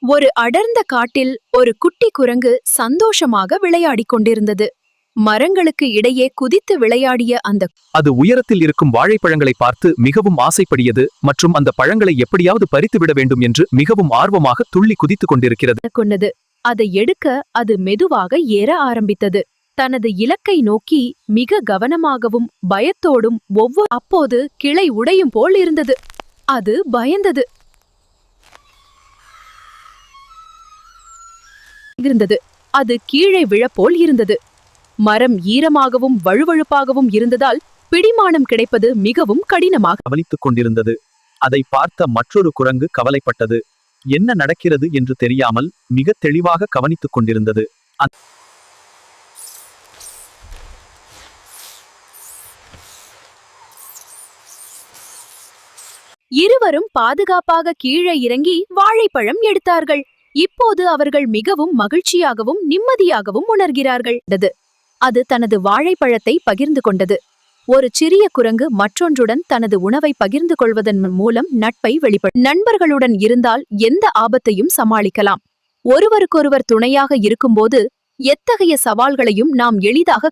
ஒரு அடர்ந்த காட்டில் ஒரு குட்டி குரங்கு சந்தோஷமாக விளையாடிக் கொண்டிருந்தது. மரங்களுக்கு இடையே குதித்து விளையாடிய அது உயரத்தில் இருக்கும் வாழைப்பழங்களை பார்த்து மிகவும் ஆசைப்படியது மற்றும் அந்த பழங்களை எப்படியாவது பறித்துவிட வேண்டும் என்று மிகவும் ஆர்வமாக துள்ளி குதித்துக் கொண்டிருக்கிறது. கொண்டது. அதை எடுக்க அது மெதுவாக ஏற ஆரம்பித்தது. தனது இலக்கை நோக்கி மிக கவனமாகவும் பயத்தோடும் அப்போது கிளை உடையும் போல் இருந்தது. அது பயந்தது. அது கீழே விழப்போல் இருந்தது. மரம் ஈரமாகவும் வழுவழுப்பாகவும் இருந்ததால் பிடிமானம் கிடைப்பது மிகவும் கடினமாக கவனித்துக் கொண்டிருந்தது. அதை பார்த்த மற்றொரு குரங்கு கவலைப்பட்டது. என்ன நடக்கிறது என்று தெரியாமல் மிக தெளிவாக கவனித்துக் கொண்டிருந்தது. இருவரும் பாதுகாப்பாக கீழே இறங்கி வாழைப்பழம் எடுத்தார்கள். இப்போது அவர்கள் மிகவும் மகிழ்ச்சியாகவும் நிம்மதியாகவும் உணர்கிறார்கள். அது தனது வாழைப்பழத்தை பகிர்ந்து கொண்டது. ஒரு சிறிய குரங்கு மற்றொன்றுடன் தனது உணவை பகிர்ந்து கொள்வதன் மூலம் நட்பை நண்பர்களுடன் இருந்தால் எந்த ஆபத்தையும் சமாளிக்கலாம். ஒருவருக்கொருவர் துணையாக இருக்கும்போது எத்தகைய சவால்களையும் நாம் எளிதாக